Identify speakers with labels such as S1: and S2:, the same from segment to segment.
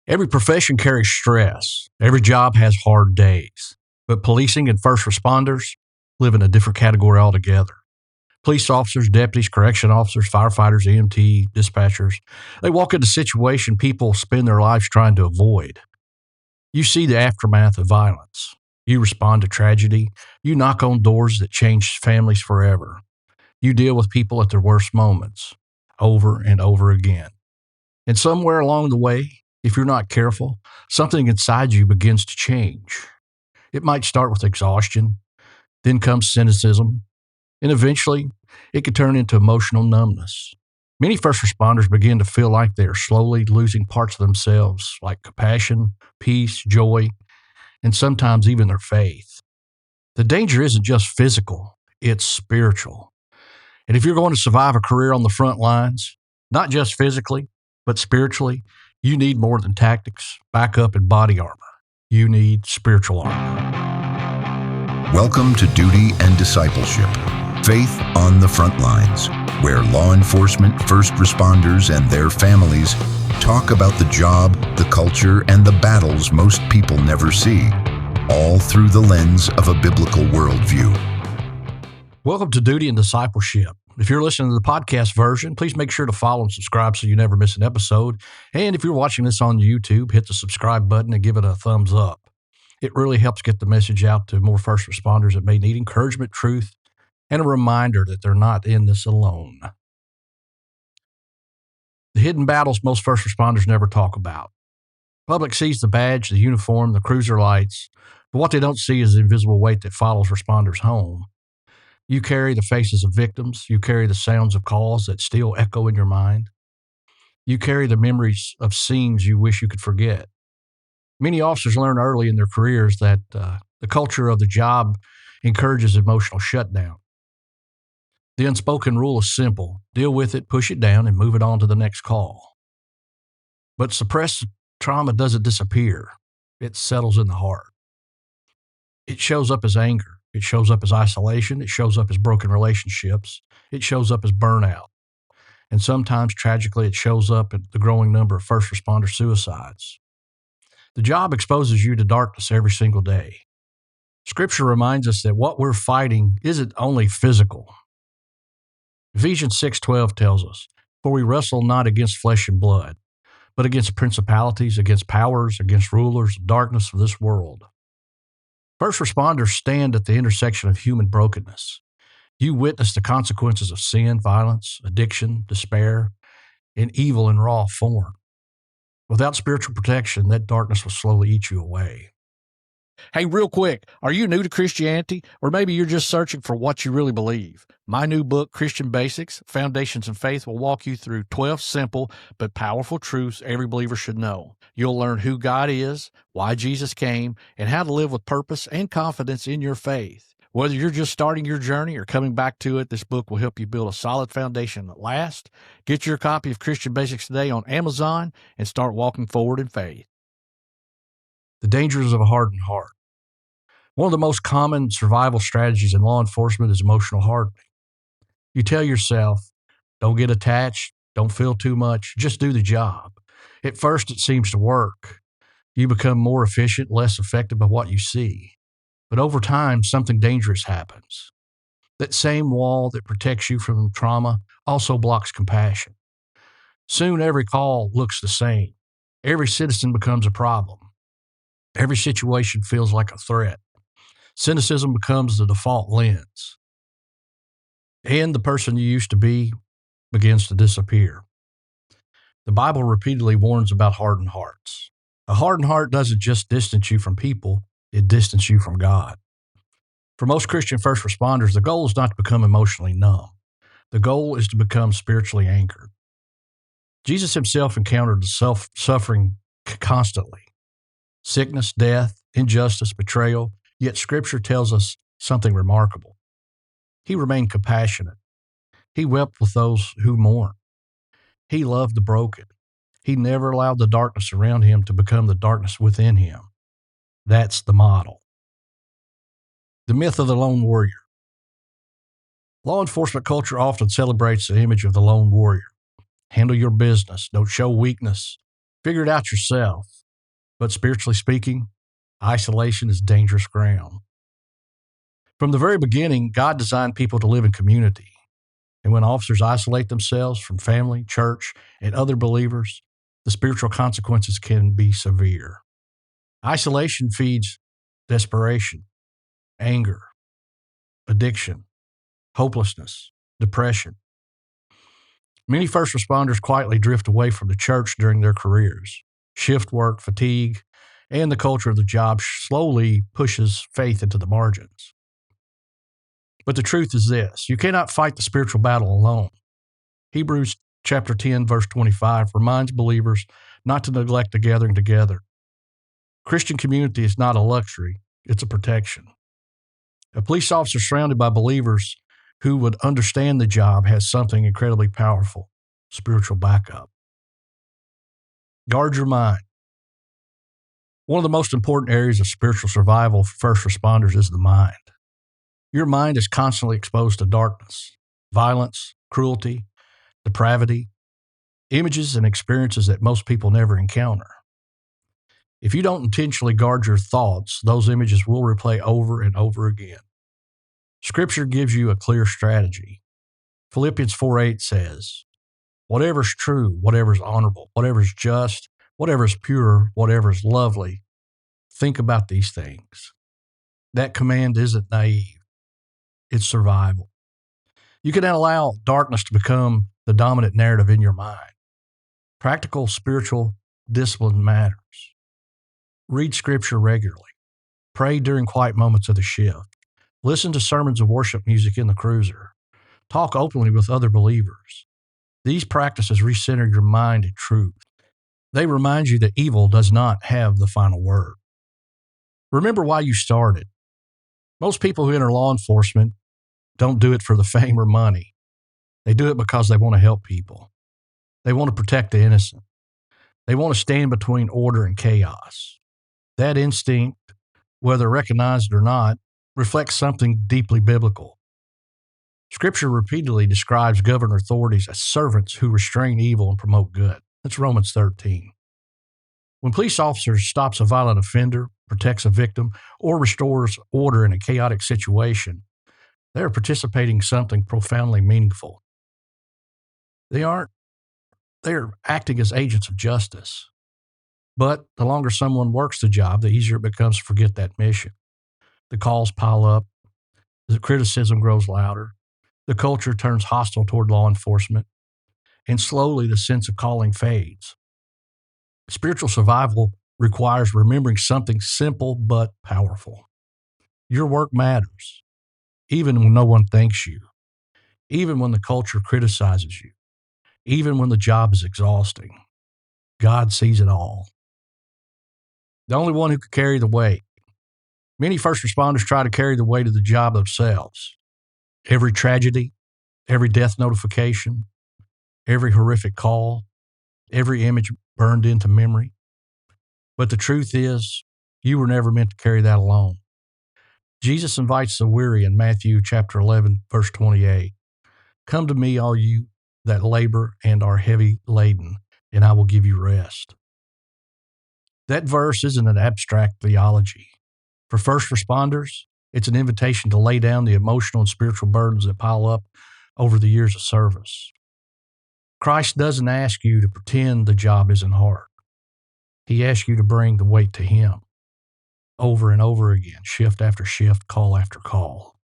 S1: Every profession carries stress. Every job has hard days. But policing and first responders live in a different category altogether. Police officers, deputies, correction officers, firefighters, EMT, dispatchers, they walk into a situation people spend their lives trying to avoid. You see the aftermath of violence. You respond to tragedy. You knock on doors that change families forever. You deal with people at their worst moments over and over again. And somewhere along the way, if you're not careful, something inside you begins to change. It might start with exhaustion, then comes cynicism, and eventually it could turn into emotional numbness. Many first responders begin to feel like they are slowly losing parts of themselves, like compassion, peace, joy, and sometimes even their faith. The danger isn't just physical, it's spiritual. And if you're going to survive a career on the front lines, not just physically, but spiritually, you need more than tactics, backup, and body armor. You need spiritual armor.
S2: Welcome to Duty and Discipleship, Faith on the Frontlines, where law enforcement, first responders, and their families talk about the job, the culture, and the battles most people never see, all through the lens of a biblical worldview.
S1: Welcome to Duty and Discipleship. If you're listening to the podcast version, please make sure to follow and subscribe so you never miss an episode. And if you're watching this on YouTube, hit the subscribe button and give it a thumbs up. It really helps get the message out to more first responders that may need encouragement, truth, and a reminder that they're not in this alone. The hidden battles most first responders never talk about. Public sees the badge, the uniform, the cruiser lights, but what they don't see is the invisible weight that follows responders home. You carry the faces of victims. You carry the sounds of calls that still echo in your mind. You carry the memories of scenes you wish you could forget. Many officers learn early in their careers that the culture of the job encourages emotional shutdown. The unspoken rule is simple: deal with it, push it down, and move it on to the next call. But suppressed trauma doesn't disappear. It settles in the heart. It shows up as anger. It shows up as isolation. It shows up as broken relationships. It shows up as burnout. And sometimes, tragically, it shows up at the growing number of first responder suicides. The job exposes you to darkness every single day. Scripture reminds us that what we're fighting isn't only physical. Ephesians 6:12 tells us, "For we wrestle not against flesh and blood, but against principalities, against powers, against rulers of darkness of this world." First responders stand at the intersection of human brokenness. You witness the consequences of sin, violence, addiction, despair, and evil in raw form. Without spiritual protection, that darkness will slowly eat you away. Hey, real quick, are you new to Christianity? Or maybe you're just searching for what you really believe? My new book, Christian Basics, Foundations in Faith, will walk you through 12 simple but powerful truths every believer should know. You'll learn who God is, why Jesus came, and how to live with purpose and confidence in your faith. Whether you're just starting your journey or coming back to it, this book will help you build a solid foundation that lasts. Get your copy of Christian Basics today on Amazon and start walking forward in faith. The dangers of a hardened heart. One of the most common survival strategies in law enforcement is emotional hardening. You tell yourself, don't get attached, don't feel too much, just do the job. At first, it seems to work. You become more efficient, less affected by what you see. But over time, something dangerous happens. That same wall that protects you from trauma also blocks compassion. Soon, every call looks the same. Every citizen becomes a problem. Every situation feels like a threat. Cynicism becomes the default lens. And the person you used to be begins to disappear. The Bible repeatedly warns about hardened hearts. A hardened heart doesn't just distance you from people, it distances you from God. For most Christian first responders, the goal is not to become emotionally numb. The goal is to become spiritually anchored. Jesus himself encountered the suffering constantly. Sickness, death, injustice, betrayal, yet Scripture tells us something remarkable. He remained compassionate. He wept with those who mourn. He loved the broken. He never allowed the darkness around him to become the darkness within him. That's the model. The myth of the lone warrior. Law enforcement culture often celebrates the image of the lone warrior. Handle your business. Don't show weakness. Figure it out yourself. But spiritually speaking, isolation is dangerous ground. From the very beginning, God designed people to live in community. And when officers isolate themselves from family, church, and other believers, the spiritual consequences can be severe. Isolation feeds desperation, anger, addiction, hopelessness, depression. Many first responders quietly drift away from the church during their careers. Shift work, fatigue, and the culture of the job slowly pushes faith into the margins. But the truth is this: you cannot fight the spiritual battle alone. Hebrews chapter 10, verse 25 reminds believers not to neglect the gathering together. Christian community is not a luxury, it's a protection. A police officer surrounded by believers who would understand the job has something incredibly powerful: spiritual backup. Guard your mind. One of the most important areas of spiritual survival for first responders is the mind. Your mind is constantly exposed to darkness, violence, cruelty, depravity, images and experiences that most people never encounter. If you don't intentionally guard your thoughts, those images will replay over and over again. Scripture gives you a clear strategy. Philippians 4:8 says, "Whatever's true, whatever's honorable, whatever's just, whatever's pure, whatever's lovely, think about these things." That command isn't naive. It's survival. You can allow darkness to become the dominant narrative in your mind. Practical spiritual discipline matters. Read scripture regularly. Pray during quiet moments of the shift. Listen to sermons of worship music in the cruiser. Talk openly with other believers. These practices recenter your mind in truth. They remind you that evil does not have the final word. Remember why you started. Most people who enter law enforcement don't do it for the fame or money. They do it because they want to help people. They want to protect the innocent. They want to stand between order and chaos. That instinct, whether recognized or not, reflects something deeply biblical. Scripture repeatedly describes government authorities as servants who restrain evil and promote good. That's Romans 13. When police officers stops a violent offender, protects a victim, or restores order in a chaotic situation, they are participating in something profoundly meaningful. They are acting as agents of justice. But the longer someone works the job, the easier it becomes to forget that mission. The calls pile up, the criticism grows louder, the culture turns hostile toward law enforcement, and slowly the sense of calling fades. Spiritual survival requires remembering something simple but powerful. Your work matters, even when no one thanks you, even when the culture criticizes you, even when the job is exhausting. God sees it all. The only one who can carry the weight. Many first responders try to carry the weight of the job themselves. Every tragedy, every death notification, every horrific call, every image burned into memory. But the truth is, you were never meant to carry that alone. Jesus invites the weary in Matthew chapter 11, verse 28. "Come to me, all you that labor and are heavy laden, and I will give you rest." That verse isn't an abstract theology. For first responders, it's an invitation to lay down the emotional and spiritual burdens that pile up over the years of service. Christ doesn't ask you to pretend the job isn't hard. He asks you to bring the weight to Him over and over again, shift after shift, call after call.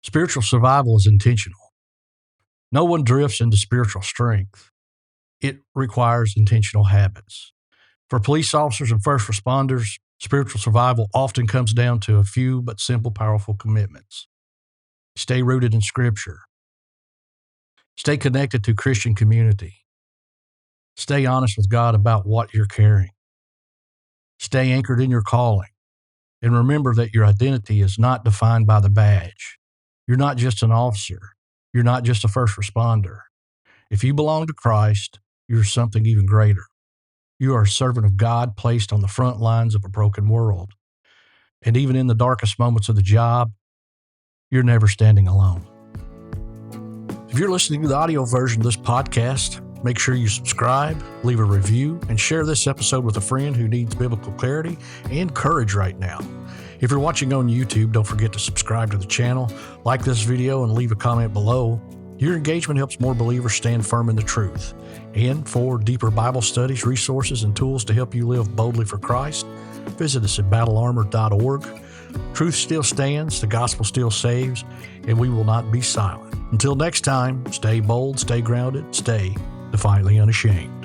S1: Spiritual survival is intentional. No one drifts into spiritual strength. It requires intentional habits. For police officers and first responders, spiritual survival often comes down to a few but simple, powerful commitments. Stay rooted in Scripture. Stay connected to Christian community. Stay honest with God about what you're carrying. Stay anchored in your calling. And remember that your identity is not defined by the badge. You're not just an officer. You're not just a first responder. If you belong to Christ, you're something even greater. You are a servant of God placed on the front lines of a broken world. And even in the darkest moments of the job, you're never standing alone. If you're listening to the audio version of this podcast, Make sure you subscribe, leave a review, and share this episode with a friend who needs biblical clarity and courage right now. If you're watching on YouTube, don't forget to subscribe to the channel, like this video, and leave a comment below. Your engagement helps more believers stand firm in the truth. And for deeper Bible studies, resources, and tools to help you live boldly for Christ, visit us at battlearmor.org. Truth still stands, the gospel still saves, and we will not be silent. Until next time, stay bold, stay grounded, stay defiantly unashamed.